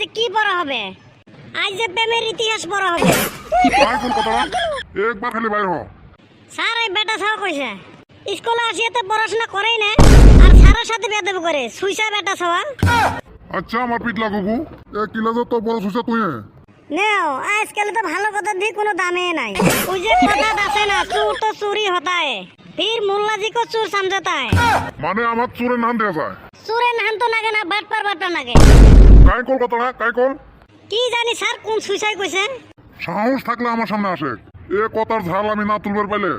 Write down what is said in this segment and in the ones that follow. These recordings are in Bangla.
আজ কি পড়া হবে? আজ যে প্রেমের ইতিহাস পড়া হবে। ভাই কোন কথা একবার খালি বাইর হ। স্যার এই বেটা ছাও কইছে স্কুলে আসিয়ে তো পড়াশোনা করেই না আর স্যারের সাথে বেদব করে সুইসা বেটা ছাওয়া। আচ্ছা আমার পিট লাগুবু এ কিলা তো বড় সুসা তুই নেও আজকাল তো ভালো কথা দিয়ে কোনো দামে নাই। ওই যে কথা আছে না চোর তো চুরি होता है फिर मुल्ला जी को चोर समझता है। মানে আমার চোরের নাম দেয়া যায় চোরের নাম তো নাগে না বাটপার বাটপা নাগে। কাই কল কথা কাই কল কি জানি স্যার কোন সুইসাই কইছে। সাহস থাকলে আমার সামনে আসে এ কথার ঝাল আমি না তুলবার পাইলে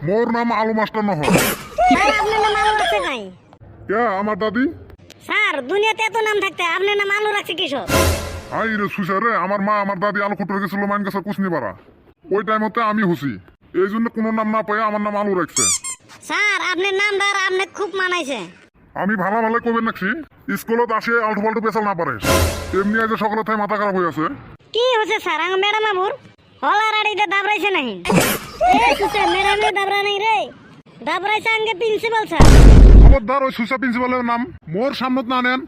মোর নাম আলু মাস্টার নহ। স্যার আপনার নাম আলু রাখছে নাই? কে আমার দাদি? স্যার দুনিয়াতে এত নাম থাকতে আপনার নাম আলু রাখছে কিসব? আই রে সুসা রে আমার মা আমার দাদি আলু খুঁটে গেছিল মাইন গাছের কুচনি পাড়া ওই টাইমতে আমি হুসি এই জন্য কোনো নাম না পেয়ে আমার নাম আলু রাখছে। স্যার আপনার নামদার আপনি খুব মানাইছে। আমি ভালো ভালো কবে নাকছি স্কুলত আসে আলটু পাল্টু পেছাল না পারে এমনি আজ সকালে থাই মাথা খারাপ হয়ে আছে। কি হচ্ছে স্যার আঙ্গ ম্যাডাম আবুর হলার আড়িটা দাবরাইছে নাহি? এ সুসে ম্যাডামে দাবরা নাই রে দাবরাইছে আঙ্গে প্রিন্সিপাল স্যার। খবরদার ওই সুসা প্রিন্সিপালের নাম মোর সামনত না নেন।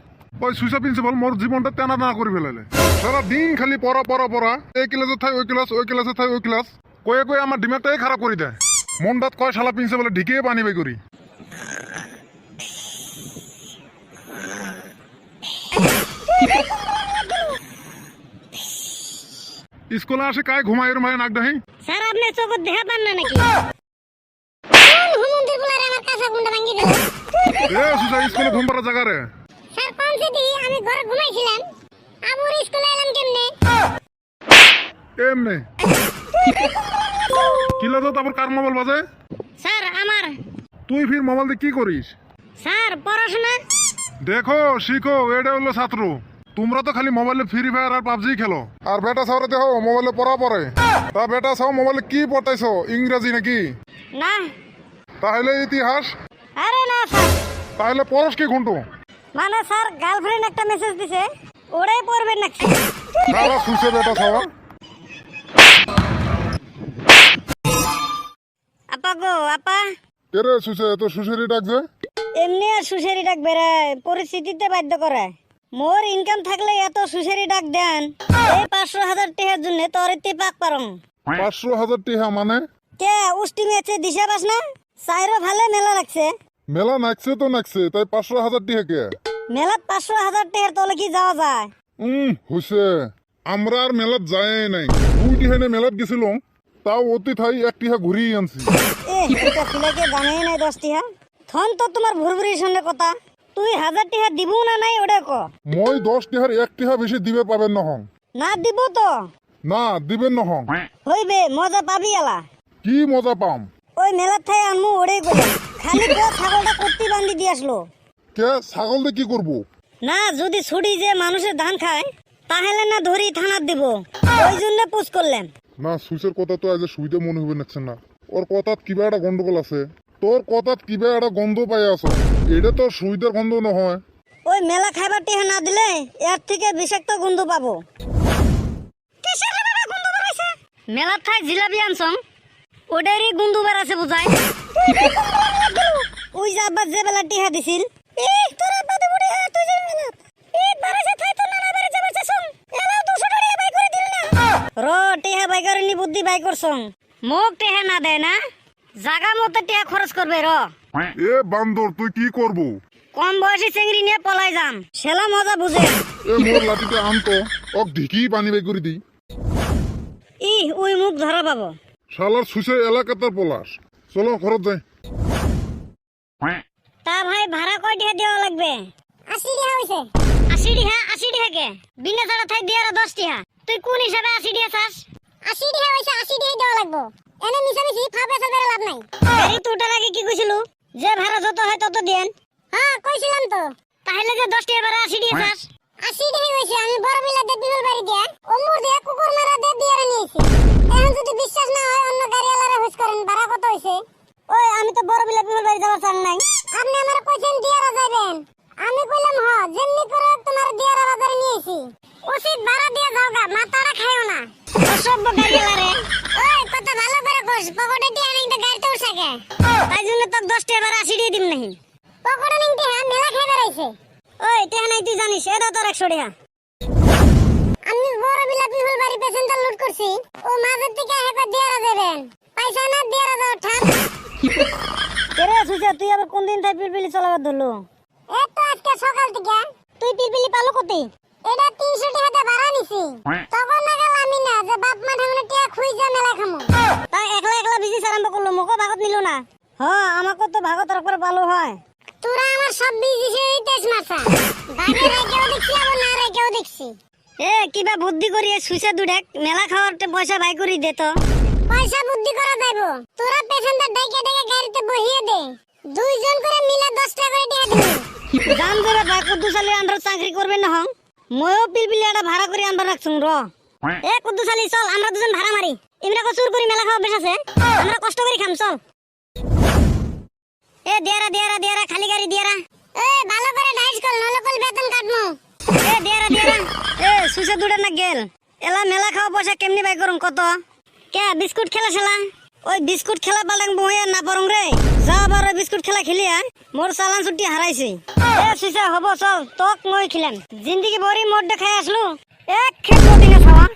ওই সুসা প্রিন্সিপাল মোর জীবনটা টানা টানা করে ফেলাইলে সারা দিন খালি পড়া পড়া পড়া এই ক্লাসে থাই ওই ক্লাস ওই ক্লাসে থাই ওই ক্লাস কয়ে কয়ে আমার দিমাগটাই খারাপ করে দেয়। মনটাত কয় শালা প্রিন্সিপালে ঢিকে পানি বাই করি। স্কুলে আসে কায় ঘুমাই রুমায় নাক দাহি। স্যার আপনি চোখ দেখা পান না নাকি? হুমন্দির বুলারে আমার কাছে গুন্ডা ভাঙি দিল। এ সুসা স্কুলে ঘুম পাড়া জায়গা রে। স্যার কোন সিটি আমি ঘরে ঘুমাইছিলাম আবুর স্কুলে এলাম কেমনে? এমনে কিলা তো তারপর কার মোবাইল বাজে? স্যার আমার। তুই ফির মোবাইল দিয়ে কি করিস? স্যার পড়াশোনা। দেখো শিখো এটা হলো ছাত্র তোমরা তো খালি মোবাইলে ফ্রি ফায়ার আর পাবজি খেলো আর বেটা সাউরে দেখো মোবাইলে পড়া পড়ে তা বেটা সাউ মোবাইলে কি পড়তাইছো ইংরেজি নাকি? না তাহলে ইতিহাস আরে না স্যার তাহলে পড়স কি ঘন্টু? মানে স্যার গার্লফ্রেন্ড একটা মেসেজ দিছে ওরাই পড়বেন নাকি? তারা সুসে বেটা সাওয়া আপা গো আপা। এরে সুসে তো সুসেরি ডাক যে এমনি আর সুশেরি ডাক বেড়ে পরিস্থিতিতে বাধ্য করে। মোর ইনকাম থাকলে এত সুশেরি ডাক দেন এই 500,000 টাকার জন্য তোর ইতি পাক পারম। 500,000 টিহা মানে কে উষ্টি মেছে দিশা পাস না সাইরো ভালে মেলা লাগছে। মেলা নাকছে তো নাকছে তাই 500,000 টিহা কে মেলাত 500,000 টাকার তলে কি যাওয়া যায়? হুসে আমরা আর মেলাত যায় নাই 2 টিহা নে মেলাত গেছিল তাও অতি থাই 1 টিহা ঘুরিয়ে আনছি। এ এটা খুলেকে জানেই নাই 10 টাকা থন তো তোমার ভুরভুরির সঙ্গে কথা তুই 1000 টাকা দিবু না নাই ওটা ক। মই 10 টিহার 1 টিহা বেশি দিবে পাবেন নহং। না দিব তো না দিবেন নহং। হইবে মজা পাবি এলা। কি মজা পাম? ওই মেলার থাই আনমু ওড়ে গেল খালি তো ছাগলটা কত্তি বান্ধি দিয়ে আসলো। কে ছাগল দিয়ে কি করবো? না যদি ছুটি যে মানুষের ধান খায় তাহলে না ধরি থানার দিব ওই জন্য পুষ করলেন। না সুইসের কথা তো আজ সুইতে মনে হবে নাকছে না ওর কথাত কিবা একটা গন্ডগোল আছে তোর কথাত কিবা একটা গন্ধ পাই আছো এটা তো সুইদের গন্ধ নহয়। ওই মেলা খাইবার টিহা না দিলে এর থেকে বিষাক্ত গন্ধ পাবো। মেলার ঠাই জিলাপি আনছং ওটারই গন্ধ বেড়াছে বুঝায়। ওই যে আব্বা যে বেলা টিহা দিছিল র টিহা বাই করে নি বুদ্ধি বাই করছং মোক টিহা না দেয় না জাগা মতো টিহা খরচ করবে র। এ বান্দর তুই কি করবো? কম বয়সী চেংড়ি নিয়ে পলাই যাম সেলা মজা বুঝে। এ মোর লাঠিতে আনতো ওক ঢিকি পানি বাই করে দি। ই ওই মুখ ধরা পাবো শালার সুইসে এলাকাতার পলাশ চলো ঘরত যাই। তা ভাই ভাড়া কয় টাকা দেওয়া লাগবে? 80 টাকা হইছে। 80 টাকা 80 টাকা কে বিনা ছাড়া থাই দিয়া 10 টাকা তুই কোন হিসাবে 80 টাকা চাস? 80 টাকা হইছে 80 টাকা দেওয়া লাগবে এনে মিছামিছি ফাবে সাবে লাভ নাই। এই তোটার আগে কি কইছিলু যে ভাড়া যত হয় তত দেন? হ্যাঁ কইছিলাম তো। তাহলে যে 10 টাকা ভাড়া 80 টাকা চাস? 80 টাকা হইছে আমি বড় বিলা দে বিমল বাড়ি দিয়া ওমর দিয়া কুকুর মারা দে দিয়া নিয়েছি। এখন যদি বিশ্বাস না হয় অন্য গাড়িওয়ালারে হুস করেন ভাড়া কত হইছে? ওই আমি তো বড় বিলা বিমল বাড়ি যাওয়ার চান নাই। আপনি আমার কইছেন দিয়ারা যাবেন আমি কইলাম হ যেমনি করে তোমার দিয়ারা বাজারে নিয়েছি উচিত ভাড়া দিয়া যাওগা মাথাটা খাইও না অসভ্য গাড়িওয়ালারে। ওই কত ভালো করে কইছ পকেটে দিয়া নাই তো গাড়িতে উঠাকে তাই জন্য তো 10 টাকা ভাড়া 80 টাকা দিম নাই পকেটে নাই তে মেলা খাই বেড়াইছে। ওই তে নাই তুই জানিস এটা তোর 100 টাকা। বড় বিলাপি ফুলবাড়ি প্যাসেঞ্জার লুট করছি ও মাঝের থেকে হেপা দিয়ারা দেবেন পয়সা না দিয়ারা দাও ঠাপ কেরে সুজা তুই আবার কোন দিন তাই পিলপিলি চালাবার ধরলো এই তো আজকে সকাল থেকে তুই পিলপিলি পালো কোতে এটা 300 টাকা ভাড়া নিছি তখন নাগাল আমি না যে বাপ মা ঠাকুরে টিয়া খুইজা মেলা খামু তাই একলা একলা বিজনেস আরম্ভ করলো মোকো ভাগত নিল না হ্যাঁ আমাকে তো ভাগত রাখবার ভালো হয় তোরা আমার সব বিজিছে তেজ মাছা বাইরে রেখেও দেখছি আবার না রেখেও দেখছি এ কিবা বুদ্ধি করিয়ে সুইসা দুডেক মেলা খাওয়ার পয়সা বাই করি দে তো পয়সা বুদ্ধি করা যাইবো তোরা প্যাসেঞ্জার ডাইকে ডাইকে গাড়িতে বহিয়ে দে দুইজন করে মিলে 10 টাকা করে টিয়া দিবি জান দেবে ভাই কুদ্দু সালি আন্ডার চাকরি করবেন না হং ময়ও পিলপিলি একটা ভাড়া করে আনবার রাখছুন র এ কুদ্দু সালি চল আমরা দুজন ভাড়া মারি ইমরা কসুর করে মেলা খাওয়া বেশ আছে আমরা কষ্ট করে খাম চল এ দিয়ারা দিয়ারা দিয়ারা খালি গাড়ি দিয়ারা এ ভালো করে ডাইস কর নলে কল বেতন কাটমু এ দিয়ারা দিয়ারা এ সুইসা দুডে না গেল এলা মেলা খাওয়া পয়সা কেমনি বাই করুম কত কে বিস্কুট খেলা খেলা ওই বিস্কুট খেলা বালাং বইয়া না পারুম রে যা আবার ওই বিস্কুট খেলা খেলিয়া মোর চালান ছুটি হারাইছি এ সুইসা হব চল তক মই খিলাম জিন্দিগি বড়ি মোট দেখাই আসলু এক খেত দিনে খাওয়া